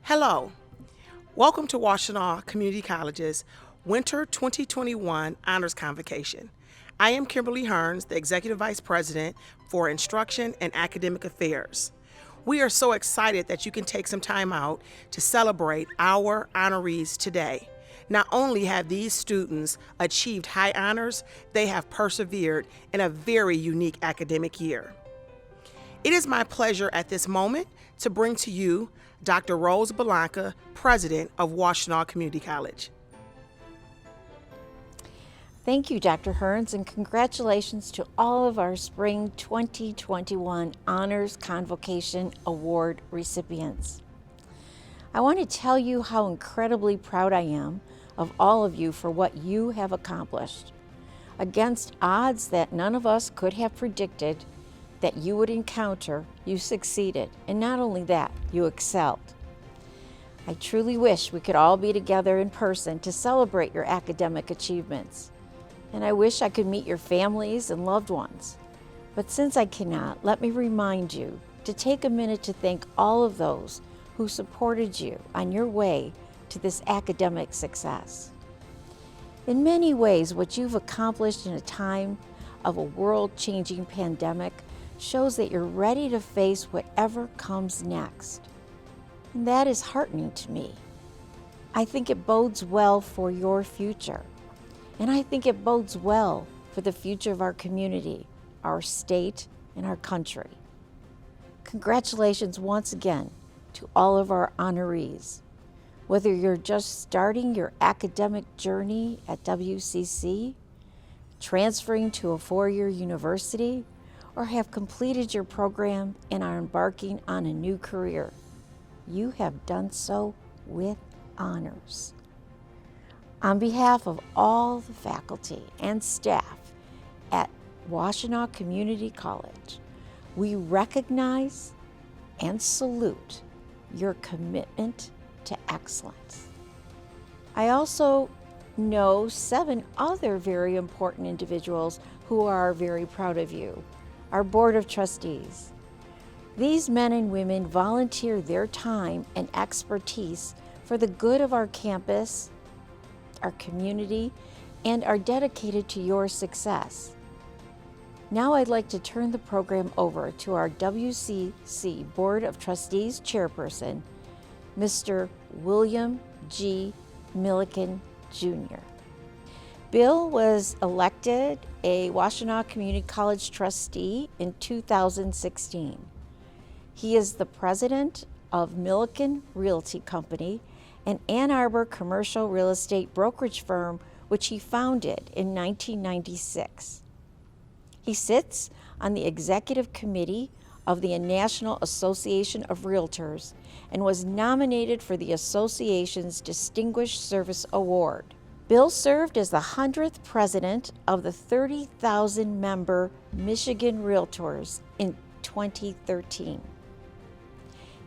Hello, welcome to Washtenaw Community College's Winter 2021 Honors Convocation. I am Kimberly Hearns, the Executive Vice President for Instruction and Academic Affairs. We are so excited that you can take some time out to celebrate our honorees today. Not only have these students achieved high honors, they have persevered in a very unique academic year. It is my pleasure at this moment to bring to you Dr. Rose Blanca, President of Washtenaw Community College. Thank you, Dr. Hearns, and congratulations to all of our Spring 2021 Honors Convocation Award recipients. I want to tell you how incredibly proud I am of all of you for what you have accomplished. Against odds that none of us could have predicted that you would encounter, you succeeded, and not only that, you excelled. I truly wish we could all be together in person to celebrate your academic achievements. And I wish I could meet your families and loved ones. But since I cannot, let me remind you to take a minute to thank all of those who supported you on your way to this academic success. In many ways, what you've accomplished in a time of a world-changing pandemic shows that you're ready to face whatever comes next. And that is heartening to me. I think it bodes well for your future. And I think it bodes well for the future of our community, our state, and our country. Congratulations once again to all of our honorees. Whether you're just starting your academic journey at WCC, transferring to a four-year university, or have completed your program and are embarking on a new career, you have done so with honors. On behalf of all the faculty and staff at Washtenaw Community College, we recognize and salute your commitment to excellence. I also know 7 other very important individuals who are very proud of you. Our Board of Trustees. These men and women volunteer their time and expertise for the good of our campus, our community, and are dedicated to your success. Now I'd like to turn the program over to our WCC Board of Trustees Chairperson, Mr. William G. Milliken, Jr. Bill was elected a Washtenaw Community College trustee in 2016. He is the president of Milliken Realty Company, an Ann Arbor commercial real estate brokerage firm which he founded in 1996. He sits on the executive committee of the National Association of Realtors and was nominated for the association's Distinguished Service Award. Bill served as the 100th president of the 30,000-member Michigan Realtors in 2013.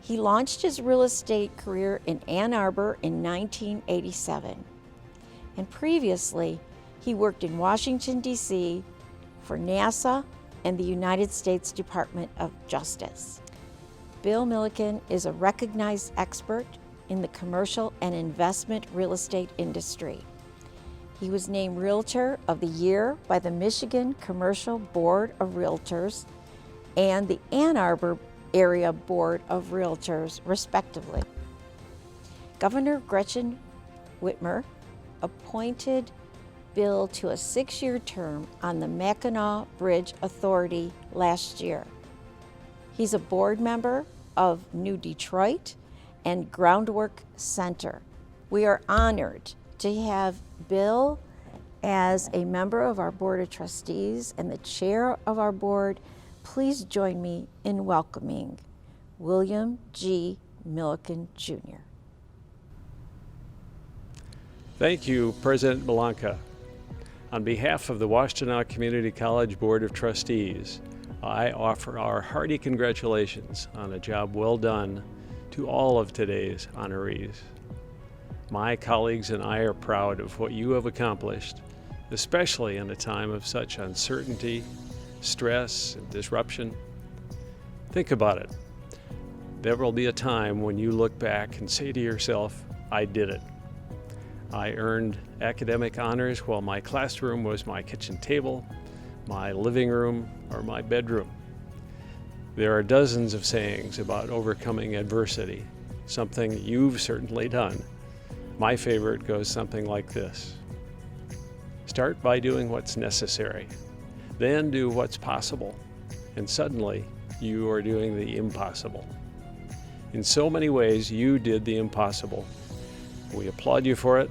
He launched his real estate career in Ann Arbor in 1987. And previously, he worked in Washington, D.C. for NASA and the United States Department of Justice. Bill Milliken is a recognized expert in the commercial and investment real estate industry. He was named Realtor of the Year by the Michigan Commercial Board of Realtors and the Ann Arbor Area Board of Realtors, respectively. Governor Gretchen Whitmer appointed Bill to a 6-year term on the Mackinac Bridge Authority last year. He's a board member of New Detroit and Groundwork Center. We are honored to have Bill as a member of our Board of Trustees and the chair of our board. Please join me in welcoming William G. Milliken, Jr. Thank you, President Blanca. On behalf of the Washtenaw Community College Board of Trustees, I offer our hearty congratulations on a job well done to all of today's honorees. My colleagues and I are proud of what you have accomplished, especially in a time of such uncertainty, stress, and disruption. Think about it. there will be a time when you look back and say to yourself, I did it. I earned academic honors while my classroom was my kitchen table, my living room, or my bedroom. There are dozens of sayings about overcoming adversity, something you've certainly done. My favorite goes something like this. Start by doing what's necessary, then do what's possible, and suddenly you are doing the impossible. In so many ways, you did the impossible. We applaud you for it.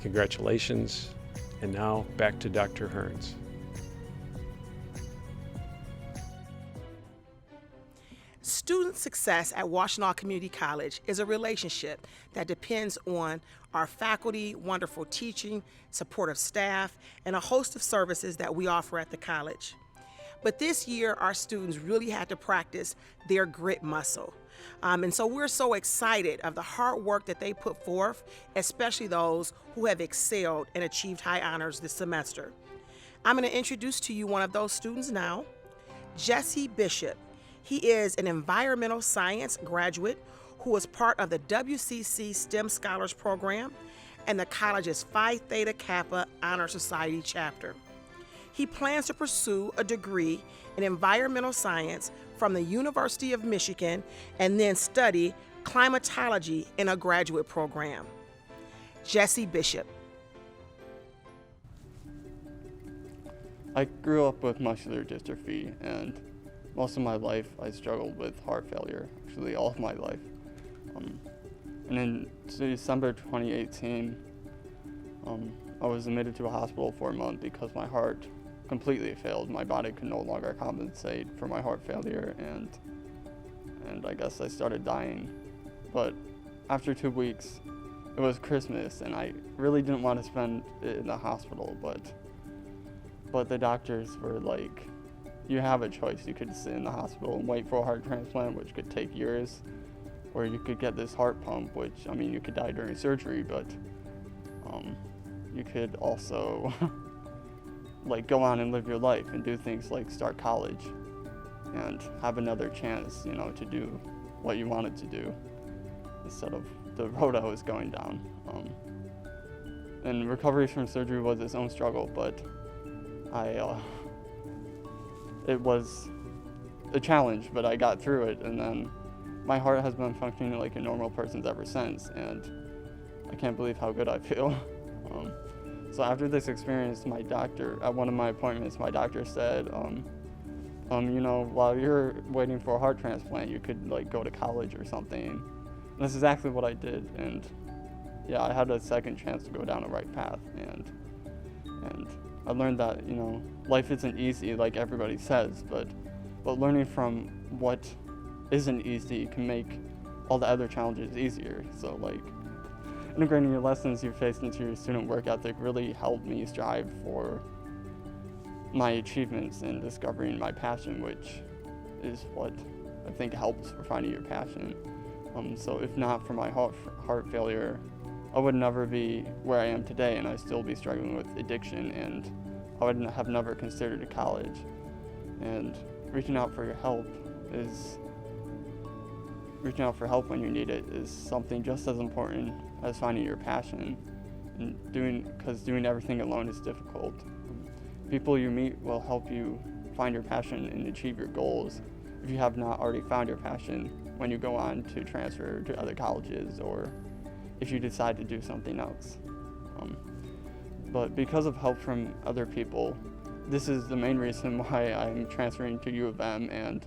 Congratulations. And now back to Dr. Hearns. Student success at Washtenaw Community College is a relationship that depends on our faculty, wonderful teaching, supportive staff, and a host of services that we offer at the college. But this year, our students really had to practice their grit muscle. And so we're so excited of the hard work that they put forth, especially those who have excelled and achieved high honors this semester. I'm going to introduce to you one of those students now, Jesse Bishop. He is an environmental science graduate who was part of the WCC STEM Scholars Program and the college's Phi Theta Kappa Honor Society chapter. He plans to pursue a degree in environmental science from the University of Michigan and then study climatology in a graduate program. Jesse Bishop. I grew up with muscular dystrophy, and most of my life I struggled with heart failure, actually all of my life. And in December 2018, I was admitted to a hospital for a month because my heart completely failed. My body could no longer compensate for my heart failure, and I guess I started dying. But after 2 weeks, it was Christmas, and I really didn't want to spend it in the hospital, but the doctors were like, you have a choice. You could sit in the hospital and wait for a heart transplant, which could take years, or you could get this heart pump, which, I mean, you could die during surgery, but you could also like go on and live your life and do things like start college and have another chance, you know, to do what you wanted to do instead of the road I was going down. And recovery from surgery was its own struggle, but it was a challenge, but I got through it, and then my heart has been functioning like a normal person's ever since, and I can't believe how good I feel. So after this experience, my doctor, at one of my appointments, my doctor said, you know, while you're waiting for a heart transplant, you could like go to college or something. And that's exactly what I did, and yeah, I had a second chance to go down the right path, and I learned that, you know, life isn't easy like everybody says, but learning from what isn't easy can make all the other challenges easier. So like integrating your lessons you faced into your student work ethic really helped me strive for my achievements and discovering my passion, which is what I think helps for finding your passion. So if not for my heart failure, I would never be where I am today, and I'd still be struggling with addiction, and I would have never considered a college. And reaching out for help when you need it is something just as important as finding your passion, and because doing everything alone is difficult. People you meet will help you find your passion and achieve your goals if you have not already found your passion when you go on to transfer to other colleges, or if you decide to do something else. But because of help from other people, this is the main reason why I'm transferring to U of M and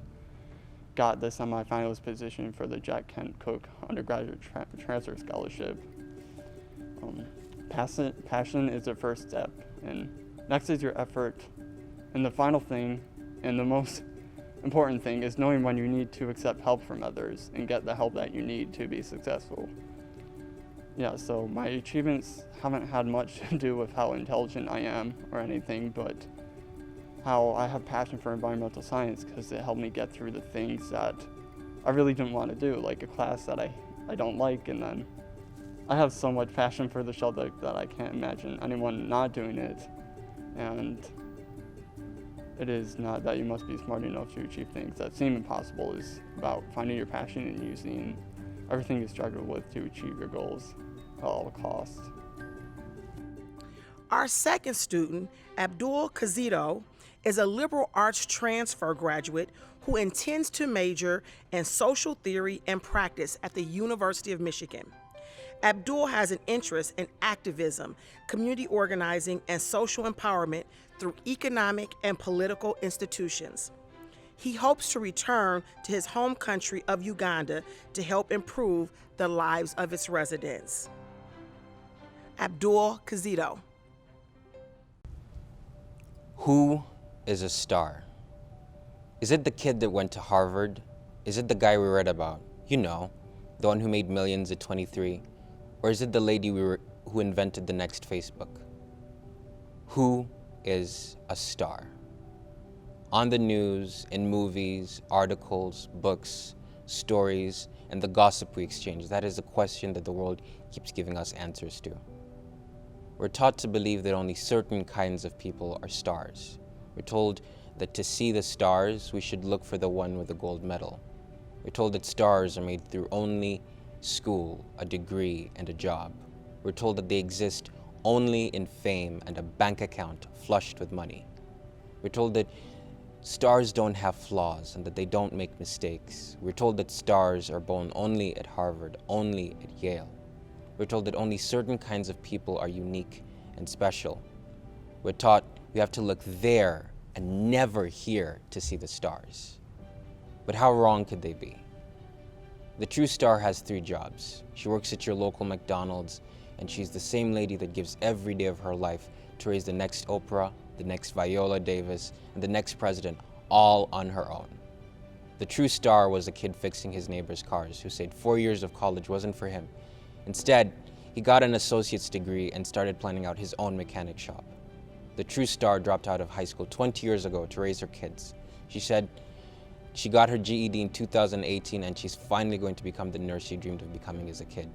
got the semifinalist position for the Jack Kent Cook undergraduate transfer scholarship. Passion is the first step, and next is your effort. And the final thing, and the most important thing, is knowing when you need to accept help from others and get the help that you need to be successful. Yeah, so my achievements haven't had much to do with how intelligent I am or anything, but how I have passion for environmental science, because it helped me get through the things that I really didn't want to do, like a class that I don't like, and then I have so much passion for the subject that I can't imagine anyone not doing it. And It is not that you must be smart enough to achieve things that seem impossible. It's about finding your passion and using everything you struggle with to achieve your goals at all costs. Our second student, Abdul Kazito, is a liberal arts transfer graduate who intends to major in social theory and practice at the University of Michigan. Abdul has an interest in activism, community organizing, and social empowerment through economic and political institutions. He hopes to return to his home country of Uganda to help improve the lives of its residents. Abdul Kazito. Who is a star? Is it the kid that went to Harvard? Is it the guy we read about? You know, the one who made millions at 23? Or is it the lady who invented the next Facebook? Who is a star? On the news, in movies, articles, books, stories, and the gossip we exchange, that is a question that the world keeps giving us answers to. We're taught to believe that only certain kinds of people are stars. We're told that to see the stars, we should look for the one with the gold medal. We're told that stars are made through only school, a degree, and a job. We're told that they exist only in fame and a bank account flushed with money. We're told that stars don't have flaws and that they don't make mistakes. We're told that stars are born only at Harvard, only at Yale. We're told that only certain kinds of people are unique and special. We're taught we have to look there and never here to see the stars. But how wrong could they be? The true star has 3 jobs. She works at your local McDonald's, and she's the same lady that gives every day of her life to raise the next Oprah, the next Viola Davis, and the next president, all on her own. The true star was a kid fixing his neighbor's cars who said 4 years of college wasn't for him. Instead, he got an associate's degree and started planning out his own mechanic shop. The true star dropped out of high school 20 years ago to raise her kids. She said she got her GED in 2018 and she's finally going to become the nurse she dreamed of becoming as a kid.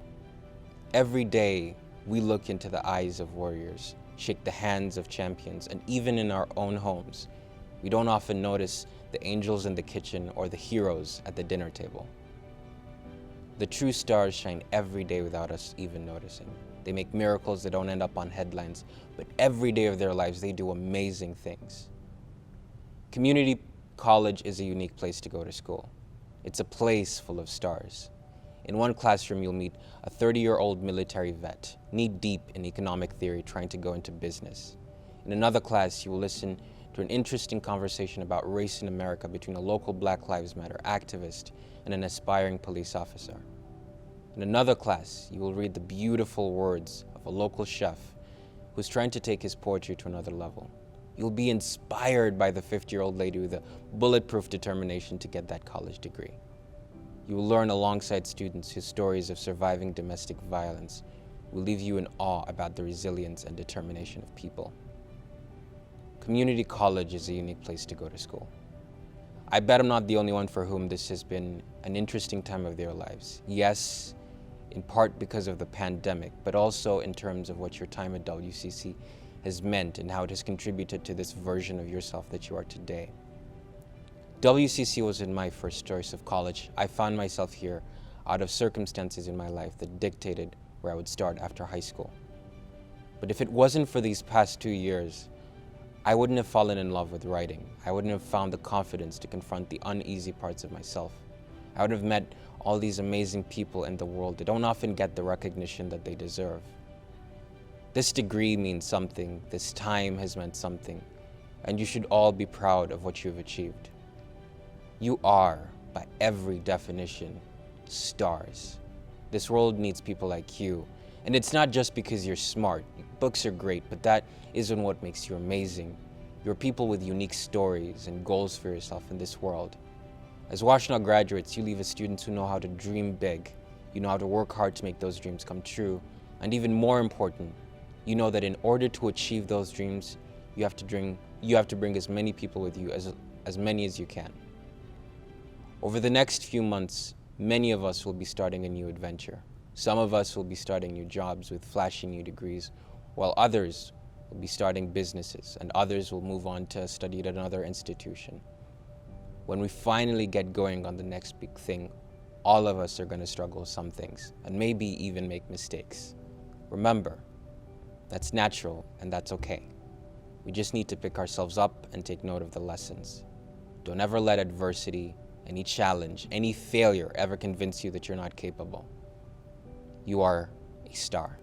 Every day, we look into the eyes of warriors, shake the hands of champions, and even in our own homes, we don't often notice the angels in the kitchen or the heroes at the dinner table. The true stars shine every day without us even noticing. They make miracles that don't end up on headlines, but every day of their lives they do amazing things. Community college is a unique place to go to school. It's a place full of stars. In one classroom, you'll meet a 30-year-old military vet, knee-deep in economic theory, trying to go into business. In another class, you will listen to an interesting conversation about race in America between a local Black Lives Matter activist and an aspiring police officer. In another class, you will read the beautiful words of a local chef who's trying to take his poetry to another level. You'll be inspired by the 50-year-old lady with a bulletproof determination to get that college degree. You will learn alongside students whose stories of surviving domestic violence will leave you in awe about the resilience and determination of people. Community college is a unique place to go to school. I bet I'm not the only one for whom this has been an interesting time of their lives. Yes, in part because of the pandemic, but also in terms of what your time at WCC has meant and how it has contributed to this version of yourself that you are today. WCC wasn't my first choice of college. I found myself here out of circumstances in my life that dictated where I would start after high school. But if it wasn't for these past 2 years, I wouldn't have fallen in love with writing. I wouldn't have found the confidence to confront the uneasy parts of myself. I would have met all these amazing people in the world that don't often get the recognition that they deserve. This degree means something, this time has meant something, and you should all be proud of what you've achieved. You are, by every definition, stars. This world needs people like you, and it's not just because you're smart. Books are great, but that isn't what makes you amazing. You're people with unique stories and goals for yourself in this world. As Washtenaw graduates, you leave as students who know how to dream big. You know how to work hard to make those dreams come true. And even more important, you know that in order to achieve those dreams, you have to bring as many people with you, as many as you can. Over the next few months, many of us will be starting a new adventure. Some of us will be starting new jobs with flashy new degrees, while others will be starting businesses, and others will move on to study at another institution. When we finally get going on the next big thing, all of us are going to struggle with some things and maybe even make mistakes. Remember, that's natural and that's okay. We just need to pick ourselves up and take note of the lessons. Don't ever let adversity, any challenge, any failure ever convince you that you're not capable. You are a star.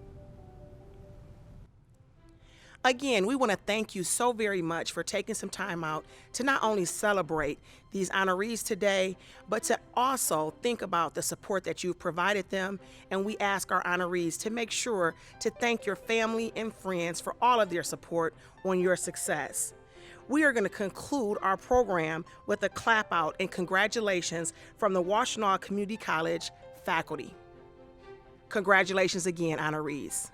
Again, we want to thank you so very much for taking some time out to not only celebrate these honorees today, but to also think about the support that you've provided them. And we ask our honorees to make sure to thank your family and friends for all of their support on your success. We are going to conclude our program with a clap out and congratulations from the Washtenaw Community College faculty. Congratulations again, honorees.